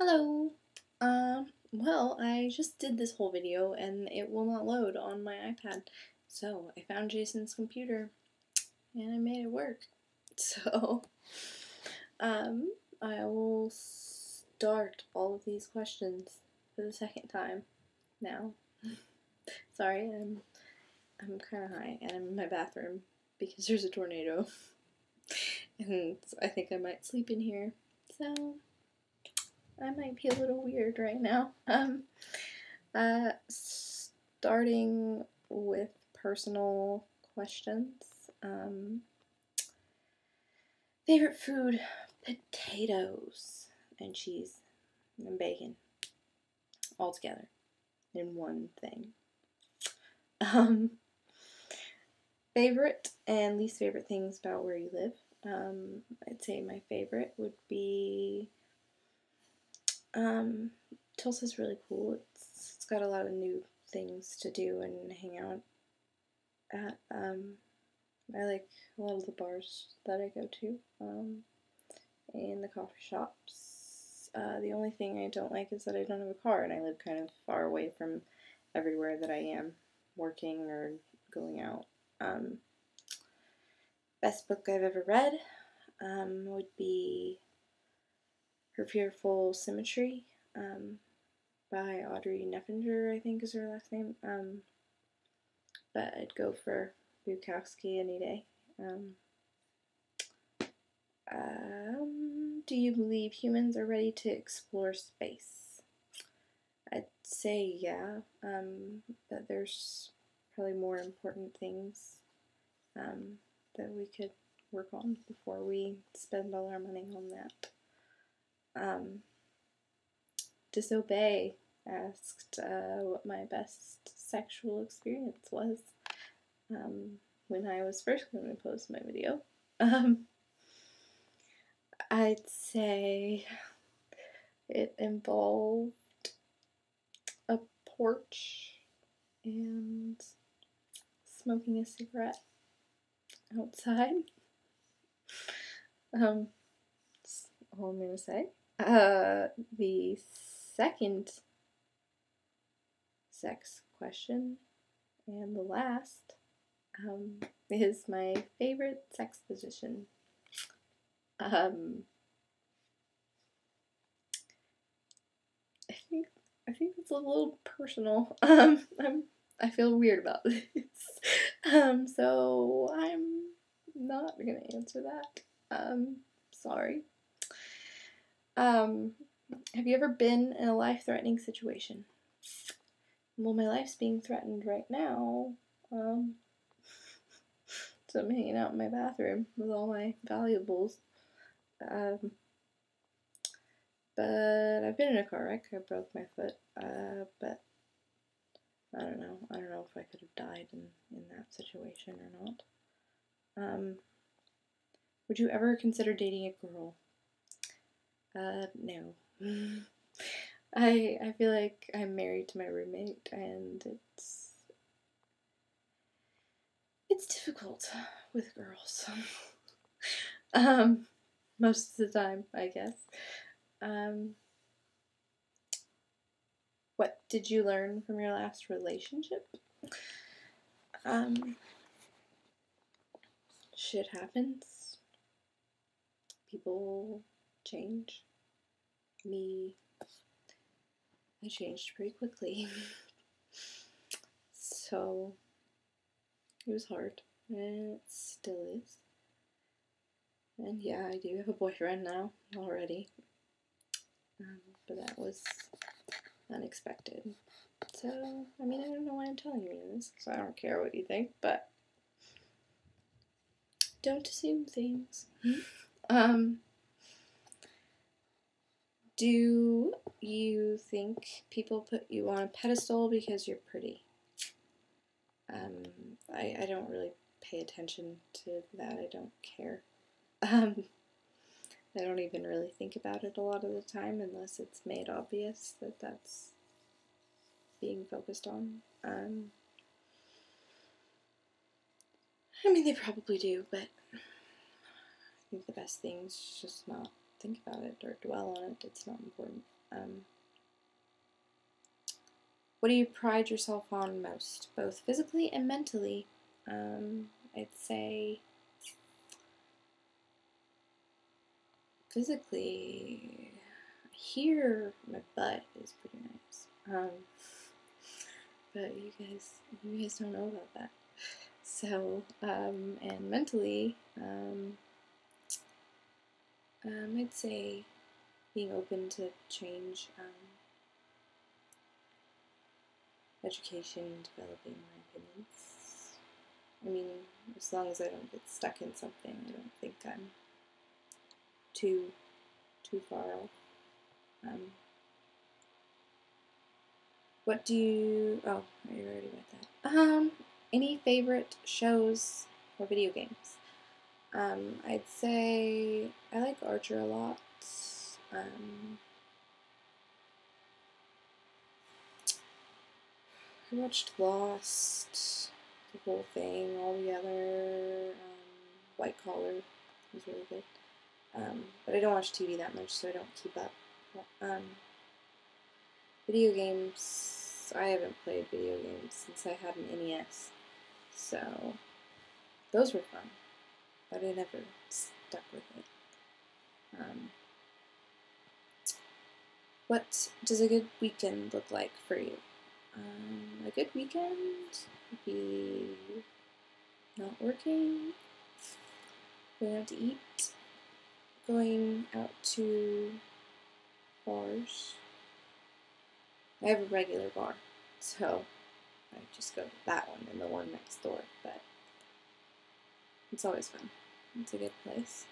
Hello. Well, I just did this whole video and it will not load on my iPad. So I found Jason's computer and I made it work. So, um, I will start all of these questions for the second time now. Sorry, I'm kind of high and I'm in my bathroom because there's a tornado. And I think I might sleep in here. So, I might be a little weird right now. Starting with personal questions. Favorite food? Potatoes and cheese and bacon all together in one thing. Favorite and least favorite things about where you live. I'd say my favorite would be Tulsa's really cool. It's got a lot of new things to do and hang out at. I like a lot of the bars that I go to, and the coffee shops. The only thing I don't like is that I don't have a car and I live kind of far away from everywhere that I am working or going out. Best book I've ever read would be Her Fearful Symmetry by Audrey Neffinger, I think is her last name. But I'd go for Bukowski any day. Do you believe humans are ready to explore space? I'd say yeah, but there's probably more important things that we could work on before we spend all our money on that. Disobey asked what my best sexual experience was when I was first going to post my video. I'd say it involved a porch and smoking a cigarette outside. That's all I'm gonna say. The second sex question and the last is my favorite sex position. I think it's a little personal. I feel weird about this. So I'm not gonna answer that. Sorry. Have you ever been in a life-threatening situation? Well, my life's being threatened right now. So I'm hanging out in my bathroom with all my valuables. But I've been in a car wreck. I broke my foot. But I don't know. I don't know if I could have died in that situation or not. Would you ever consider dating a girl? No. I feel like I'm married to my roommate, and it's difficult with girls. Most of the time, I guess. What did you learn from your last relationship? Shit happens. People change. I changed pretty quickly. So, it was hard. And it still is. And yeah, I do have a boyfriend now, already. But that was unexpected. So, I mean, I don't know why I'm telling you this, because I don't care what you think, but don't assume things. Do you think people put you on a pedestal because you're pretty? I don't really pay attention to that. I don't care. I don't even really think about it a lot of the time unless it's made obvious that that's being focused on. I mean, they probably do, but I think the best thing is just not think about it or dwell on it. It's not important. What do you pride yourself on most, both physically and mentally? I'd say physically, here my butt is pretty nice. But you guys don't know about that. So, and mentally, I'd say being open to change, education, developing my opinions. I mean, as long as I don't get stuck in something, I don't think I'm too far off. What do you, oh, you already read that. Any favorite shows or video games? I'd say I like Archer a lot. I watched Lost, the whole thing all together. White Collar was really good. But I don't watch TV that much, so I don't keep up. Video games, I haven't played video games since I had an NES, so those were fun, but I never stuck with it. What does a good weekend look like for you? A good weekend would be not working, going out to eat, going out to bars. I have a regular bar, so I just go to that one and the one next door, but it's always fun. It's a good place.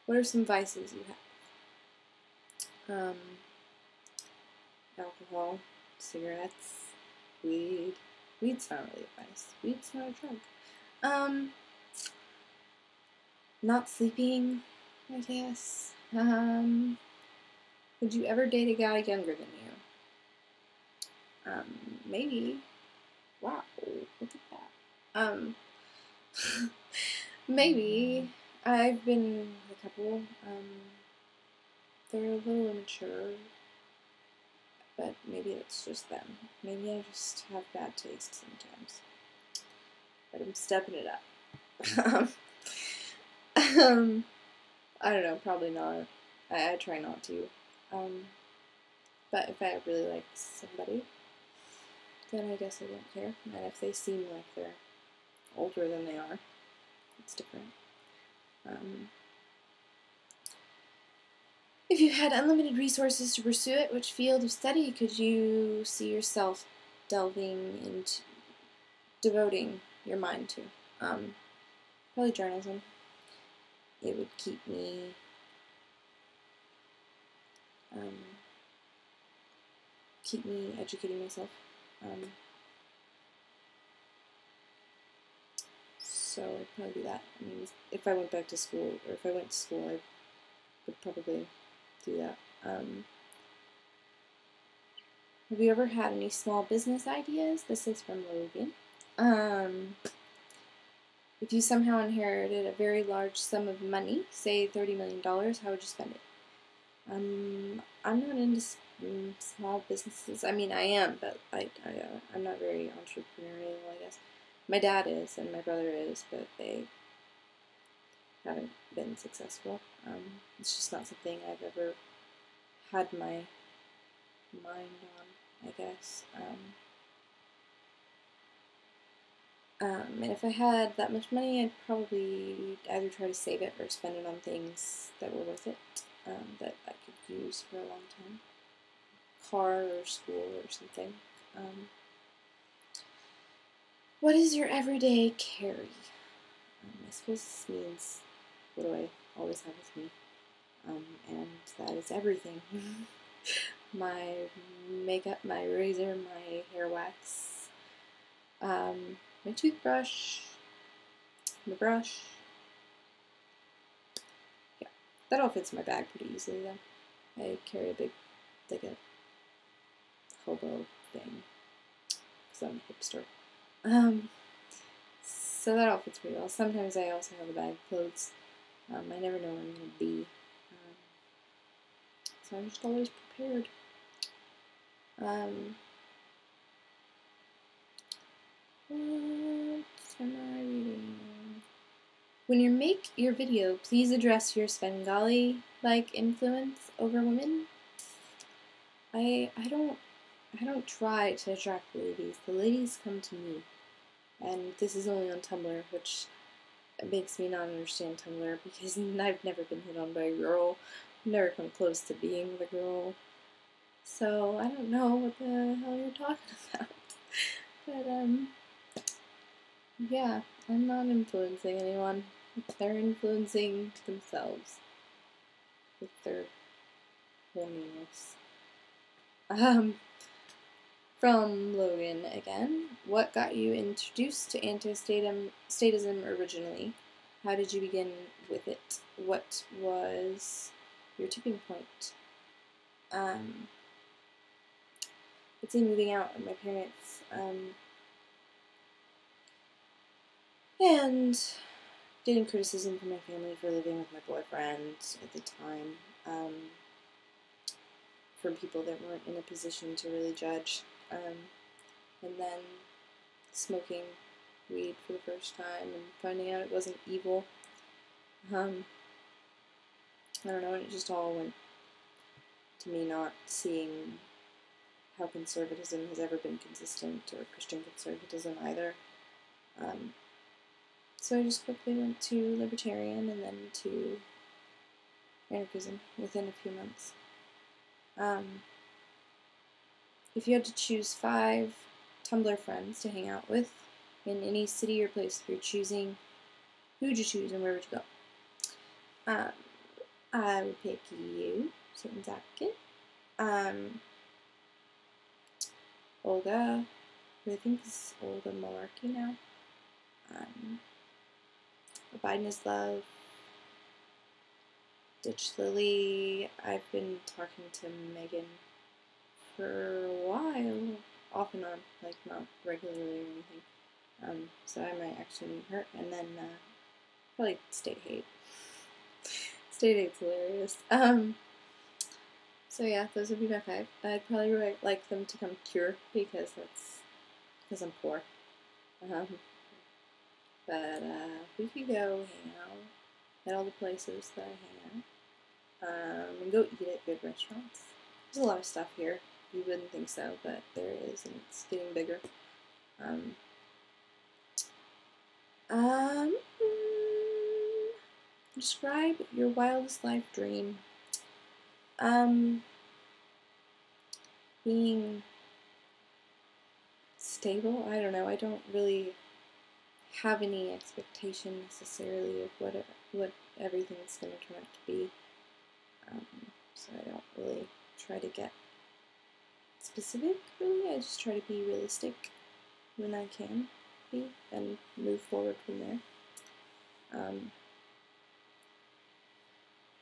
What are some vices you have? Alcohol, cigarettes, weed. Weed's not really a vice. Weed's not a drug. Not sleeping, I guess. Would you ever date a guy younger than you? Maybe. Wow, look at that. Maybe. I've been with a couple. They're a little immature, but maybe it's just them. Maybe I just have bad taste sometimes. But I'm stepping it up. I don't know, probably not. I try not to. But if I really like somebody, then I guess I won't care. And if they seem like they're older than they are, it's different. If you had unlimited resources to pursue it, which field of study could you see yourself devoting your mind to? Probably journalism. It would keep me educating myself. So I'd probably do that. I mean, if I went back to school, or if I went to school, I would probably do that. Have you ever had any small business ideas? This is from Logan. If you somehow inherited a very large sum of money, say $30 million, how would you spend it? I'm not into small businesses. I mean, I am, but I'm not very entrepreneurial, I guess. My dad is, and my brother is, but they haven't been successful. It's just not something I've ever had my mind on, I guess. And if I had that much money, I'd probably either try to save it or spend it on things that were worth it, that I could use for a long time. Car or school or something. What is your everyday carry? I suppose this means, what do I always have with me? And that is everything. My makeup, my razor, my hair wax, my toothbrush, my brush. Yeah, that all fits in my bag pretty easily though. I carry a big, like a hobo thing, because I'm a hipster. So that all fits pretty well. Sometimes I also have a bag of clothes, I never know where I'm going to be. So I'm just always prepared. What am I reading? When you make your video, please address your Svengali-like influence over women. I don't try to attract the ladies. The ladies come to me. And this is only on Tumblr, which makes me not understand Tumblr because I've never been hit on by a girl. I've never come close to being with a girl. So I don't know what the hell you're talking about. But yeah, I'm not influencing anyone. They're influencing themselves with their horniness. From Logan again. What got you introduced to anti-statism originally? How did you begin with it? What was your tipping point? I'd say moving out of my parents, and getting criticism from my family for living with my boyfriend at the time, from people that weren't in a position to really judge, and then smoking weed for the first time and finding out it wasn't evil. I don't know, and it just all went to me not seeing how conservatism has ever been consistent, or Christian conservatism either. So I just quickly went to libertarian and then to anarchism within a few months. If you had to choose 5 Tumblr friends to hang out with in any city or place you're choosing, who would you choose and where would you go? I would pick you, Satan's Advocate. Olga, who I think is Olga Malarkey now. Biden is Love. Ditch Lily. I've been talking to Megan for a while, off and on, like not regularly or anything. So I might actually meet her, and then probably State Hate. State Hate's hilarious. So yeah, those would be my 5. I'd probably like them to come Cure because I'm poor. But we could go hang out at all the places that I hang out, and go eat at good restaurants. There's a lot of stuff here. You wouldn't think so, but there is, and it's getting bigger. Describe your wildest life dream. Being stable. I don't know. I don't really have any expectation necessarily of what everything's going to turn out to be. So I don't really try to get specific, really. I just try to be realistic when I can be and move forward from there.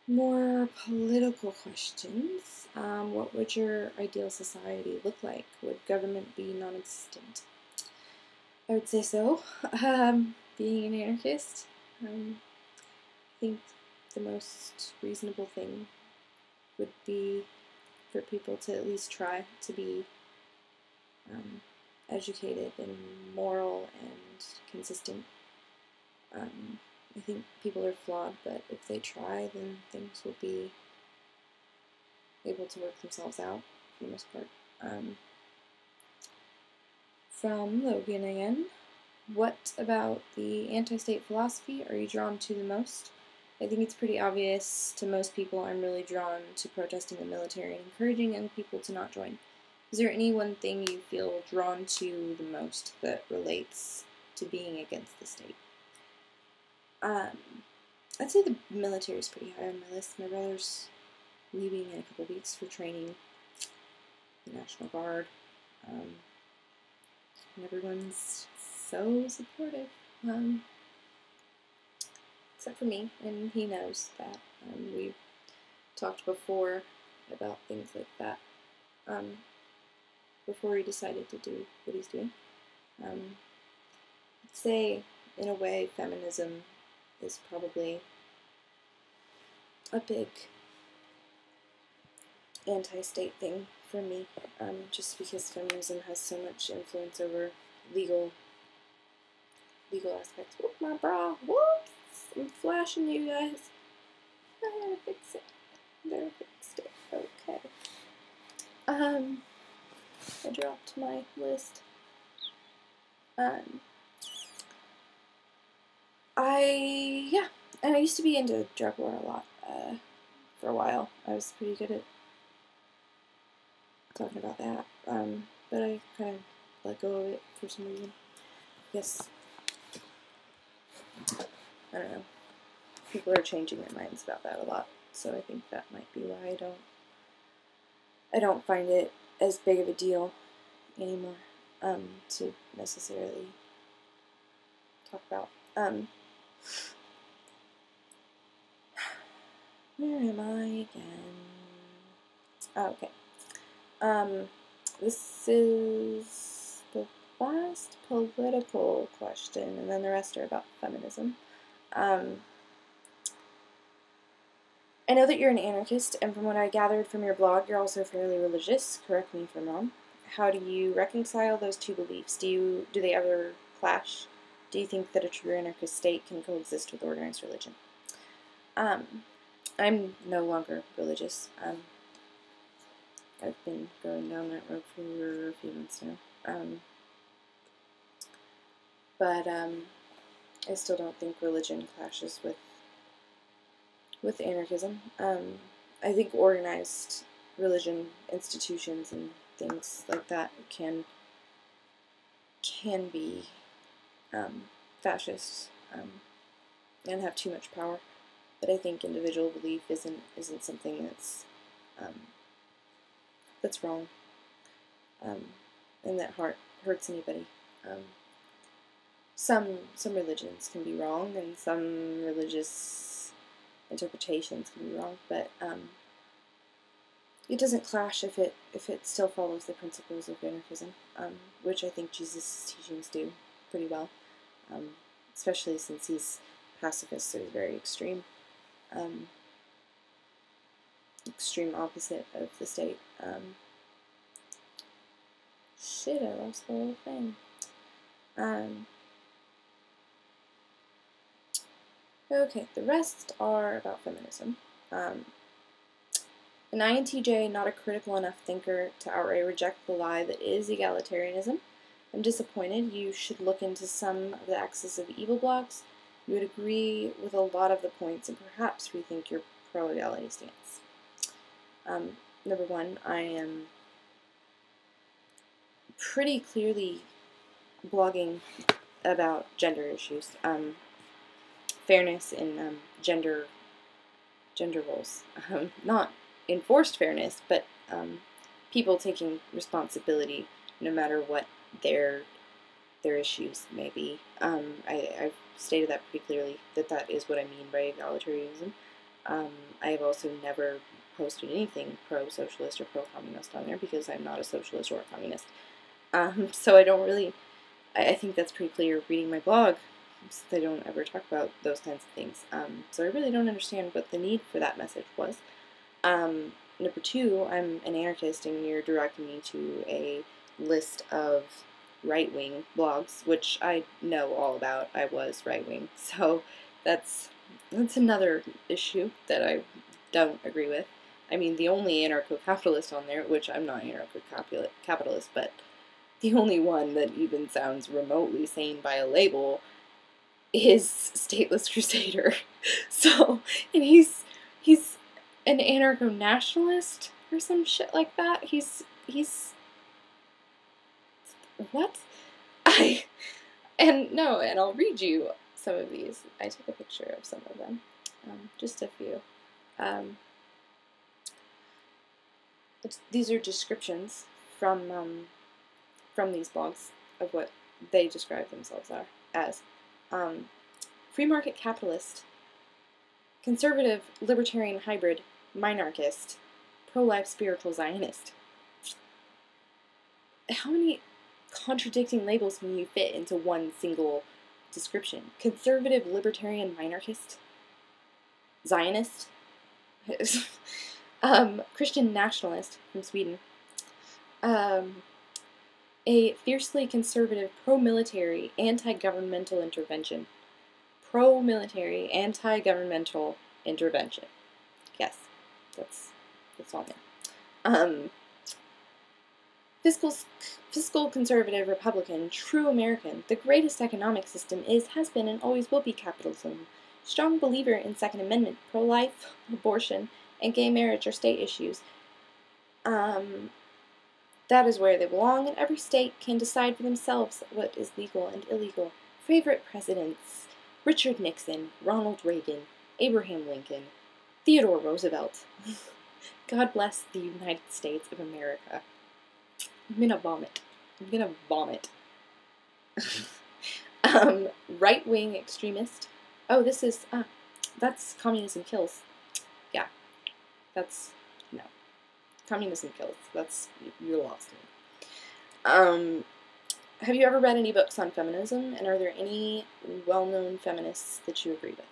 More political questions. What would your ideal society look like? Would government be non-existent? I would say so. Being an anarchist, I think the most reasonable thing would be for people to at least try to be educated and moral and consistent. I think people are flawed, but if they try, then things will be able to work themselves out for the most part. From Logan again. What about the anti-state philosophy are you drawn to the most? I think it's pretty obvious to most people I'm really drawn to protesting the military and encouraging young people to not join. Is there any one thing you feel drawn to the most that relates to being against the state? I'd say the military is pretty high on my list. My brother's leaving in a couple weeks for training, the National Guard, and everyone's so supportive, except for me, and he knows that. We've talked before about things like that, before he decided to do what he's doing. I'd say, in a way, feminism is probably a big anti-state thing for me, just because feminism has so much influence over legal aspects. Whoop, my bra. Whoops! I'm flashing you guys. I gotta fix it. There, fixed it. Okay. I dropped my list. And I used to be into drug war a lot, for a while. I was pretty good at talking about that, but I kind of let go of it for some reason. I guess, I don't know, people are changing their minds about that a lot, so I think that might be why I don't find it as big of a deal anymore, to necessarily talk about. Where am I again? Oh, okay. This is the last political question, and then the rest are about feminism. I know that you're an anarchist, and from what I gathered from your blog, you're also fairly religious. Correct me if I'm wrong. How do you reconcile those two beliefs? Do they ever clash? Do you think that a true anarchist state can coexist with organized religion? I'm no longer religious. I've been going down that road for a few months now. But I still don't think religion clashes with anarchism. I think organized religion, institutions, and things like that can be fascist and have too much power. But I think individual belief isn't something that's wrong, and that hurts anybody. Some religions can be wrong, and some religious interpretations can be wrong, but it doesn't clash if it still follows the principles of anarchism, which I think Jesus' teachings do pretty well, especially since he's pacifist, so he's very extreme. Extreme opposite of the state. Shit, I lost the whole thing. Okay, the rest are about feminism. An INTJ, not a critical enough thinker to outright reject the lie that is egalitarianism. I'm disappointed. You should look into some of the Axis of Evil blogs. You would agree with a lot of the points and perhaps rethink your pro-equality stance. Number one, I am pretty clearly blogging about gender issues, fairness in gender roles. Not enforced fairness, but people taking responsibility no matter what their issues may be. I've stated that pretty clearly, that is what I mean by egalitarianism. I have also never posted anything pro-socialist or pro-communist on there because I'm not a socialist or a communist. So I don't really, I think that's pretty clear reading my blog. They don't ever talk about those kinds of things. So I really don't understand what the need for that message was. Number two, I'm an anarchist, and you're directing me to a list of right-wing blogs, which I know all about. I was right-wing, so that's another issue that I don't agree with. I mean, the only anarcho-capitalist on there, which I'm not anarcho-capitalist, but the only one that even sounds remotely sane by a label is Stateless Crusader. So, and he's an anarcho-nationalist or some shit like that. He's what? And I'll read you some of these. I took a picture of some of them, just a few. These are descriptions from these blogs of what they describe themselves as. Free market capitalist, conservative libertarian hybrid, minarchist, pro-life spiritual Zionist. How many contradicting labels can you fit into one single description? Conservative libertarian minarchist, Zionist. Christian nationalist from Sweden. A fiercely conservative, pro-military, anti-governmental intervention. Pro-military, anti-governmental intervention. Yes, that's on there. Fiscal conservative Republican, true American. The greatest economic system is, has been, and always will be capitalism. Strong believer in Second Amendment, pro-life, abortion, and gay marriage are state issues. That is where they belong, and every state can decide for themselves what is legal and illegal. Favorite presidents: Richard Nixon, Ronald Reagan, Abraham Lincoln, Theodore Roosevelt. God bless the United States of America. I'm gonna vomit. Right-wing extremist. Oh, this is, that's communism kills. Yeah, that's, no. Communism kills. That's, you're lost me. Have you ever read any books on feminism, and are there any well-known feminists that you agree with?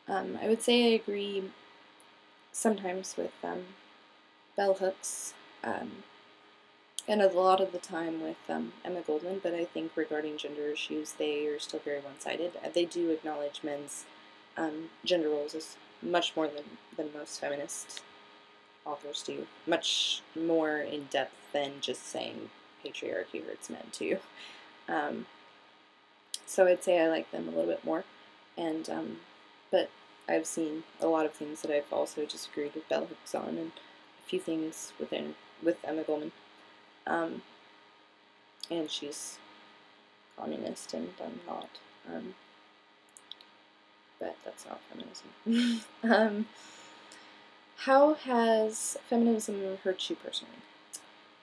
I would say I agree sometimes with bell hooks, and a lot of the time with Emma Goldman, but I think regarding gender issues, they are still very one-sided. They do acknowledge men's gender roles as much more than most feminist authors do. Much more in depth than just saying patriarchy hurts men too. So I'd say I like them a little bit more, and but I've seen a lot of things that I've also disagreed with bell hooks on, and a few things with Emma Goldman. And she's communist, and I'm not. But that's not feminism. How has feminism hurt you personally?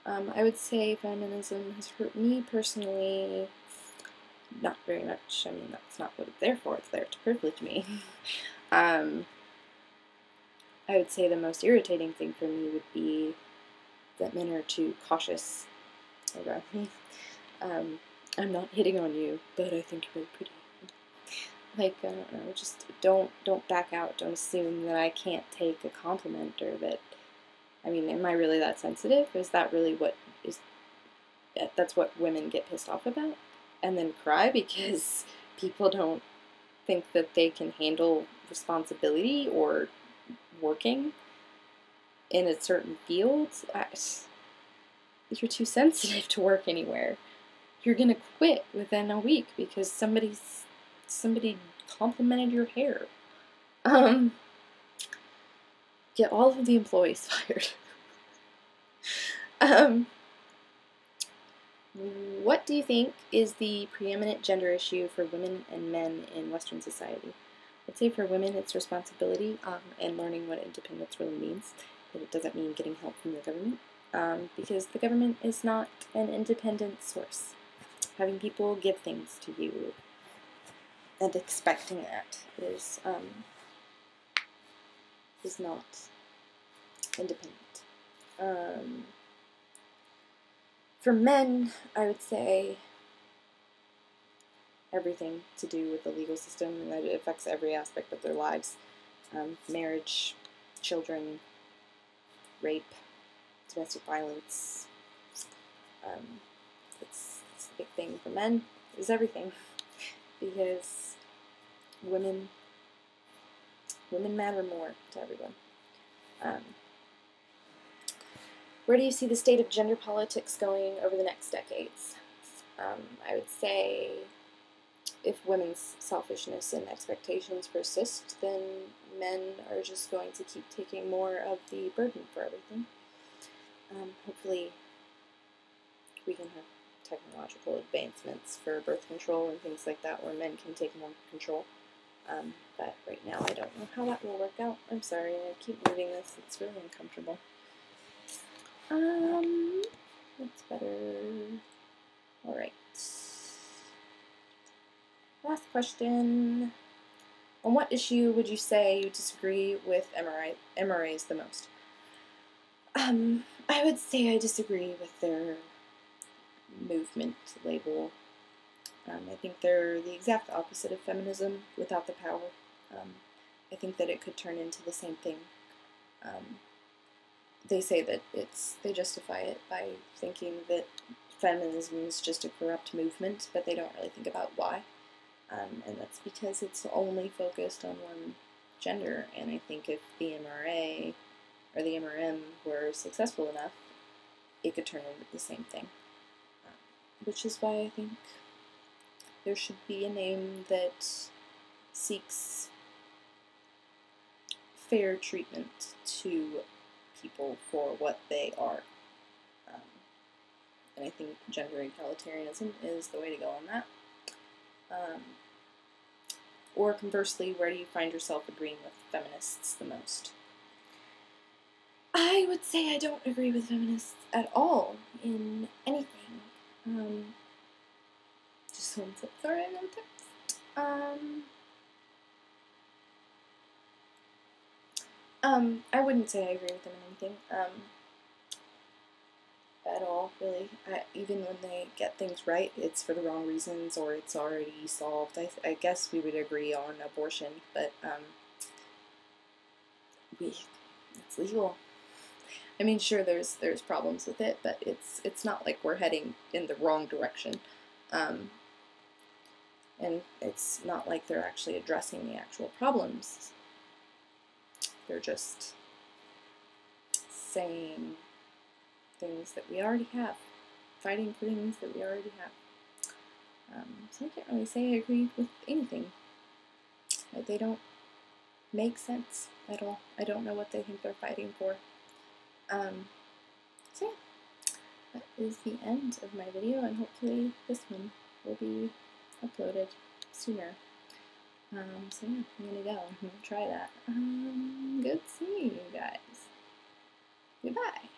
I would say feminism has hurt me personally not very much. I mean, that's not what it's there for. It's there to privilege me. I would say the most irritating thing for me would be that men are too cautious around me. I'm not hitting on you, but I think you're really pretty. Like, I don't know, just don't back out. Don't assume that I can't take a compliment, or that, I mean, am I really that sensitive? Is that really that's what women get pissed off about? And then cry because people don't think that they can handle responsibility or working in a certain field? You're too sensitive to work anywhere. You're gonna quit within a week because somebody complimented your hair. Get all of the employees fired. What do you think is the preeminent gender issue for women and men in Western society? I'd say for women it's responsibility and learning what independence really means. That it doesn't mean getting help from the government, because the government is not an independent source. Having people give things to you and expecting that is not independent. For men, I would say everything to do with the legal system, and that it affects every aspect of their lives. Marriage, children, rape, domestic violence. It's a big thing for men, is everything. Because women matter more to everyone. Where do you see the state of gender politics going over the next decades? I would say if women's selfishness and expectations persist, then men are just going to keep taking more of the burden for everything. Hopefully we can have technological advancements for birth control and things like that where men can take more control. But right now I don't know how that will work out. I'm sorry, I keep moving this. It's really uncomfortable. That's better. Alright. Last question. On what issue would you say you disagree with MRAs the most? I would say I disagree with their movement label. I think they're the exact opposite of feminism without the power. I think that it could turn into the same thing They say that they justify it by thinking that feminism is just a corrupt movement, but they don't really think about why. And that's because it's only focused on one gender, and I think if the MRA or the MRM were successful enough, it could turn into the same thing. Which is why I think there should be a name that seeks fair treatment to people for what they are. And I think gender egalitarianism is the way to go on that. Or conversely, where do you find yourself agreeing with feminists the most? I would say I don't agree with feminists at all in anything. Just one sip, sorry, another text. I wouldn't say I agree with them in anything. At all, really. Even when they get things right, it's for the wrong reasons or it's already solved. I guess we would agree on abortion, but it's legal. I mean, sure, there's problems with it, but it's not like we're heading in the wrong direction, and it's not like they're actually addressing the actual problems. They're just saying things that we already have, fighting for things that we already have. So I can't really say I agree with anything. They don't make sense at all. I don't know what they think they're fighting for. So yeah, that is the end of my video, and hopefully this one will be uploaded sooner. So yeah, I'm gonna go. I'm gonna try that. Good seeing you guys. Goodbye.